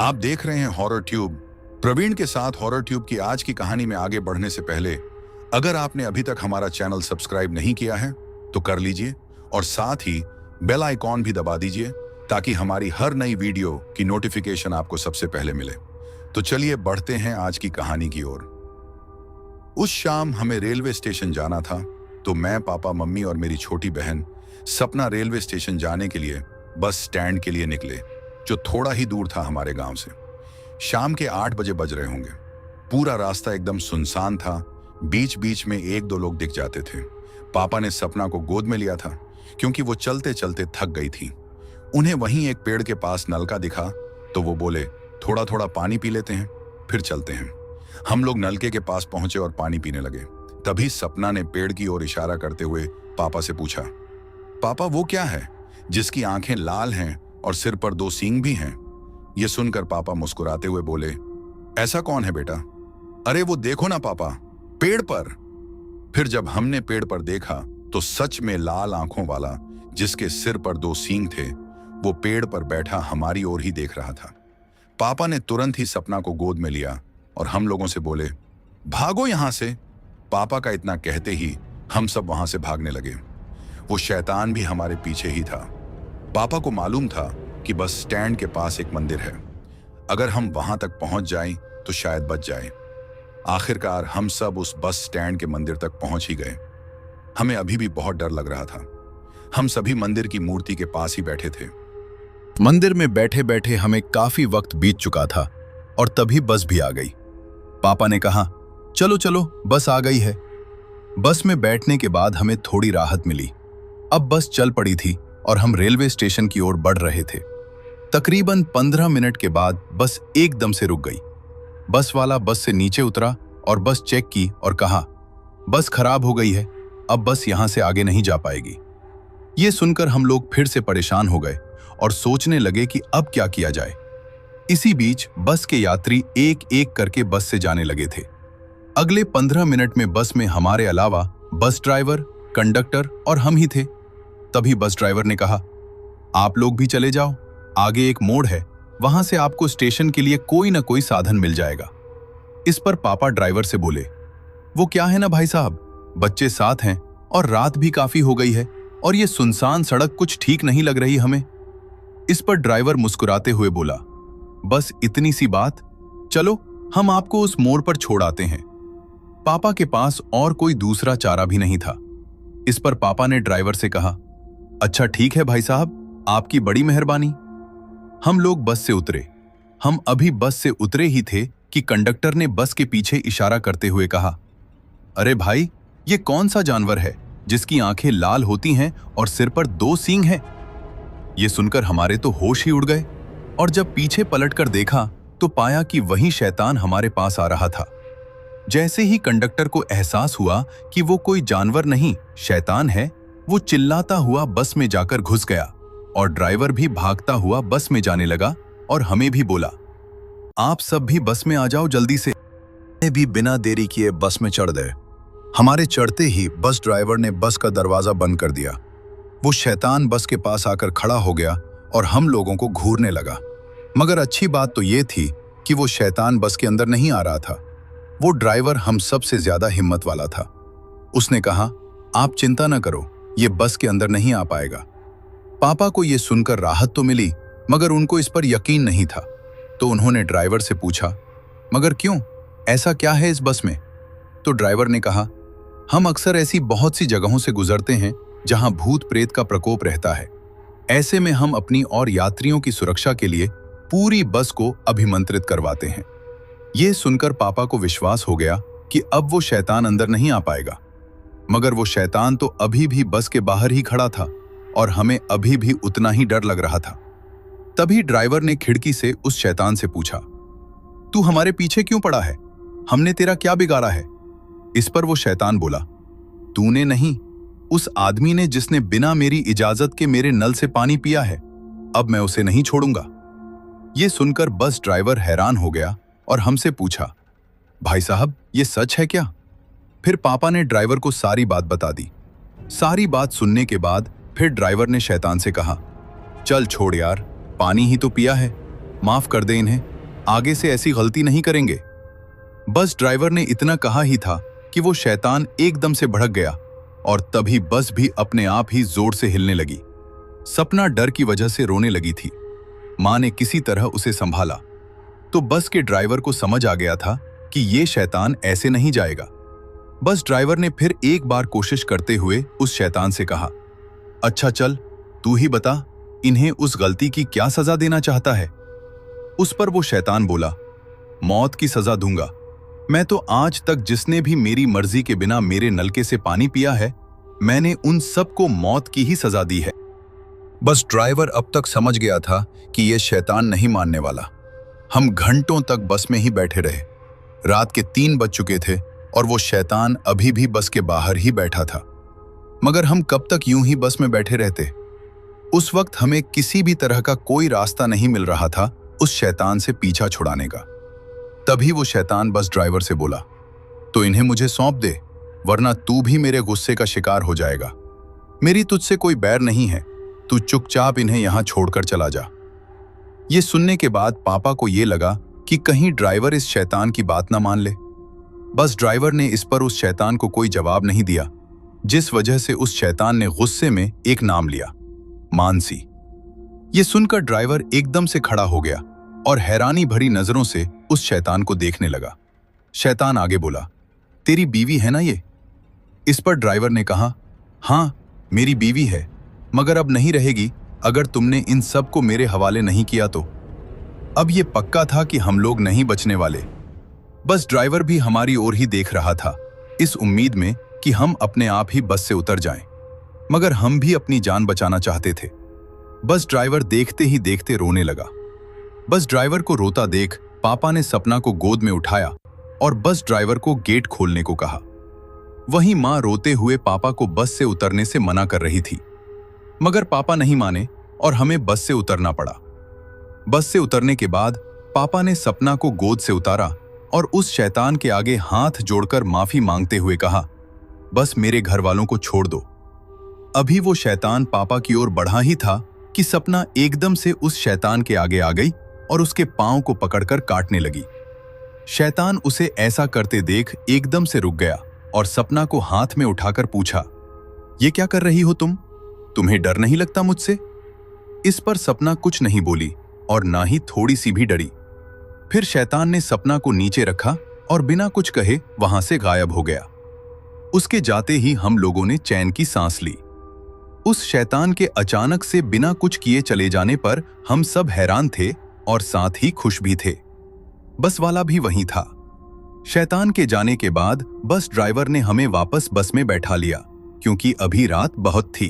आप देख रहे हैं हॉरर ट्यूब। प्रवीण के साथ हॉरर ट्यूब की आज की कहानी में आगे बढ़ने से पहले अगर आपने अभी तक हमारा चैनल सब्सक्राइब नहीं किया है तो कर लीजिए और साथ ही बेल आइकॉन भी दबा दीजिए ताकि हमारी हर नई वीडियो की नोटिफिकेशन आपको सबसे पहले मिले। तो चलिए बढ़ते हैं आज की कहानी की ओर। उस शाम हमें रेलवे स्टेशन जाना था, तो मैं, पापा, मम्मी और मेरी छोटी बहन सपना रेलवे स्टेशन जाने के लिए बस स्टैंड के लिए निकले, जो थोड़ा ही दूर था हमारे गांव से। शाम के 8 बजे बज रहे होंगे। पूरा रास्ता एकदम सुनसान था, बीच बीच में 1-2 लोग दिख जाते थे। पापा ने सपना को गोद में लिया था क्योंकि वो चलते चलते थक गई थी। उन्हें वहीं एक पेड़ के पास नलका दिखा तो वो बोले, थोड़ा थोड़ा पानी पी लेते हैं फिर चलते हैं। हम लोग नलके के पास पहुंचे और पानी पीने लगे। तभी सपना ने पेड़ की ओर इशारा करते हुए पापा से पूछा, पापा वो क्या है जिसकी आंखें लाल हैं और सिर पर 2 सींग भी हैं? ये सुनकर पापा मुस्कुराते हुए बोले, ऐसा कौन है बेटा? अरे वो देखो ना पापा, पेड़ पर। फिर जब हमने पेड़ पर देखा तो सच में लाल आंखों वाला जिसके सिर पर 2 सींग थे वो पेड़ पर बैठा हमारी ओर ही देख रहा था। पापा ने तुरंत ही सपना को गोद में लिया और हम लोगों से बोले, भागो यहां से। पापा का इतना कहते ही हम सब वहां से भागने लगे। वो शैतान भी हमारे पीछे ही था। पापा को मालूम था कि बस स्टैंड के पास एक मंदिर है, अगर हम वहां तक पहुंच जाएं तो शायद बच जाएं। आखिरकार हम सब उस बस स्टैंड के मंदिर तक पहुंच ही गए। हमें अभी भी बहुत डर लग रहा था। हम सभी मंदिर की मूर्ति के पास ही बैठे थे। मंदिर में बैठे बैठे हमें काफी वक्त बीत चुका था और तभी बस भी आ गई। पापा ने कहा, चलो चलो बस आ गई है। बस में बैठने के बाद हमें थोड़ी राहत मिली। अब बस चल पड़ी थी और हम रेलवे स्टेशन की ओर बढ़ रहे थे। तकरीबन 15 मिनट के बाद बस एकदम से रुक गई। बस वाला बस से नीचे उतरा और बस चेक की और कहा, बस खराब हो गई है, अब बस यहां से आगे नहीं जा पाएगी। ये सुनकर हम लोग फिर से परेशान हो गए और सोचने लगे कि अब क्या किया जाए। इसी बीच बस के यात्री एक एक करके बस से जाने लगे थे। अगले 15 मिनट में बस में हमारे अलावा बस ड्राइवर, कंडक्टर और हम ही थे। तभी बस ड्राइवर ने कहा, आप लोग भी चले जाओ, आगे एक मोड़ है, वहां से आपको स्टेशन के लिए कोई ना कोई साधन मिल जाएगा। इस पर पापा ड्राइवर से बोले, वो क्या है ना भाई साहब, बच्चे साथ हैं और रात भी काफी हो गई है और ये सुनसान सड़क कुछ ठीक नहीं लग रही हमें। इस पर ड्राइवर मुस्कुराते हुए बोला, बस इतनी सी बात, चलो हम आपको उस मोड़ पर छोड़ आते हैं। पापा के पास और कोई दूसरा चारा भी नहीं था। इस पर पापा ने ड्राइवर से कहा, अच्छा ठीक है भाई साहब, आपकी बड़ी मेहरबानी। हम लोग बस से उतरे। हम अभी बस से उतरे ही थे कि कंडक्टर ने बस के पीछे इशारा करते हुए कहा, अरे भाई, ये कौन सा जानवर है जिसकी आंखें लाल होती हैं और सिर पर 2 सींग हैं? ये सुनकर हमारे तो होश ही उड़ गए और जब पीछे पलटकर देखा तो पाया कि वही शैतान हमारे पास आ रहा था। जैसे ही कंडक्टर को एहसास हुआ कि वो कोई जानवर नहीं, शैतान है, वो चिल्लाता हुआ बस में जाकर घुस गया और ड्राइवर भी भागता हुआ बस में जाने लगा और हमें भी बोला, आप सब भी बस में आ जाओ जल्दी से। भी बिना देरी किए बस में चढ़ गए। हमारे चढ़ते ही बस ड्राइवर ने बस का दरवाजा बंद कर दिया। वो शैतान बस के पास आकर खड़ा हो गया और हम लोगों को घूरने लगा। मगर अच्छी बात तो ये थी कि वो शैतान बस के अंदर नहीं आ रहा था। वो ड्राइवर हम सबसे ज्यादा हिम्मत वाला था। उसने कहा, आप चिंता न करो, ये बस के अंदर नहीं आ पाएगा। पापा को ये सुनकर राहत तो मिली, मगर उनको इस पर यकीन नहीं था। तो उन्होंने ड्राइवर से पूछा, मगर क्यों, ऐसा क्या है इस बस में? तो ड्राइवर ने कहा, हम अक्सर ऐसी बहुत सी जगहों से गुजरते हैं जहां भूत प्रेत का प्रकोप रहता है। ऐसे में हम अपनी और यात्रियों की सुरक्षा के लिए पूरी बस को अभिमंत्रित करवाते हैं। ये सुनकर पापा को विश्वास हो गया कि अब वो शैतान अंदर नहीं आ पाएगा। मगर वो शैतान तो अभी भी बस के बाहर ही खड़ा था और हमें अभी भी उतना ही डर लग रहा था। तभी ड्राइवर ने खिड़की से उस शैतान से पूछा, तू हमारे पीछे क्यों पड़ा है? हमने तेरा क्या बिगाड़ा है? इस पर वो शैतान बोला, तूने नहीं, उस आदमी ने जिसने बिना मेरी इजाजत के मेरे नल से पानी पिया है, अब मैं उसे नहीं छोड़ूंगा। ये सुनकर बस ड्राइवर हैरान हो गया और हमसे पूछा, भाई साहब ये सच है क्या? फिर पापा ने ड्राइवर को सारी बात बता दी। सारी बात सुनने के बाद फिर ड्राइवर ने शैतान से कहा, चल छोड़ यार, पानी ही तो पिया है, माफ कर दे इन्हें, आगे से ऐसी गलती नहीं करेंगे। बस ड्राइवर ने इतना कहा ही था कि वो शैतान एकदम से भड़क गया और तभी बस भी अपने आप ही जोर से हिलने लगी। सपना डर की वजह से रोने लगी थी। मां ने किसी तरह उसे संभाला तो बस के ड्राइवर को समझ आ गया था कि ये शैतान ऐसे नहीं जाएगा। बस ड्राइवर ने फिर एक बार कोशिश करते हुए उस शैतान से कहा, अच्छा चल, तू ही बता, इन्हें उस गलती की क्या सजा देना चाहता है। उस पर वो शैतान बोला, मौत की सजा दूंगा। मैं तो आज तक जिसने भी मेरी मर्जी के बिना मेरे नलके से पानी पिया है, मैंने उन सबको मौत की ही सजा दी है। बस ड्राइवर अब तक समझ गया था कि यह शैतान नहीं मानने वाला। हम घंटों तक बस में ही बैठे रहे। रात के 3 बज चुके थे और वो शैतान अभी भी बस के बाहर ही बैठा था। मगर हम कब तक यूं ही बस में बैठे रहते। उस वक्त हमें किसी भी तरह का कोई रास्ता नहीं मिल रहा था उस शैतान से पीछा छुड़ाने का। तभी वो शैतान बस ड्राइवर से बोला, तो इन्हें मुझे सौंप दे, वरना तू भी मेरे गुस्से का शिकार हो जाएगा। मेरी तुझसे कोई बैर नहीं है, तू चुपचाप इन्हें यहां छोड़कर चला जा। ये सुनने के बाद पापा को ये लगा कि कहीं ड्राइवर इस शैतान की बात ना मान ले। बस ड्राइवर ने इस पर उस शैतान को कोई जवाब नहीं दिया, जिस वजह से उस शैतान ने गुस्से में एक नाम लिया, मानसी। ये सुनकर ड्राइवर एकदम से खड़ा हो गया और हैरानी भरी नजरों से उस शैतान को देखने लगा। शैतान आगे बोला, तेरी बीवी है ना ये? इस पर ड्राइवर ने कहा, हाँ मेरी बीवी है, मगर अब नहीं रहेगी अगर तुमने इन सब को मेरे हवाले नहीं किया तो। अब ये पक्का था कि हम लोग नहीं बचने वाले। बस ड्राइवर भी हमारी ओर ही देख रहा था, इस उम्मीद में कि हम अपने आप ही बस से उतर जाएं। मगर हम भी अपनी जान बचाना चाहते थे। बस ड्राइवर देखते ही देखते रोने लगा। बस ड्राइवर को रोता देख पापा ने सपना को गोद में उठाया और बस ड्राइवर को गेट खोलने को कहा। वहीं मां रोते हुए पापा को बस से उतरने से मना कर रही थी, मगर पापा नहीं माने और हमें बस से उतरना पड़ा। बस से उतरने के बाद पापा ने सपना को गोद से उतारा और उस शैतान के आगे हाथ जोड़कर माफी मांगते हुए कहा, बस मेरे घर वालों को छोड़ दो। अभी वो शैतान पापा की ओर बढ़ा ही था कि सपना एकदम से उस शैतान के आगे आ गई और उसके पांव को पकड़कर काटने लगी। शैतान उसे ऐसा करते देख एकदम से रुक गया और सपना को हाथ में उठाकर पूछा, ये क्या कर रही हो तुम? तुम्हें डर नहीं लगता मुझसे? इस पर सपना कुछ नहीं बोली और ना ही थोड़ी सी भी डरी। फिर शैतान ने सपना को नीचे रखा और बिना कुछ कहे वहां से गायब हो गया। उसके जाते ही हम लोगों ने चैन की सांस ली। उस शैतान के अचानक से बिना कुछ किए चले जाने पर हम सब हैरान थे और साथ ही खुश भी थे। बस वाला भी वहीं था। शैतान के जाने के बाद बस ड्राइवर ने हमें वापस बस में बैठा लिया, क्योंकि अभी रात बहुत थी।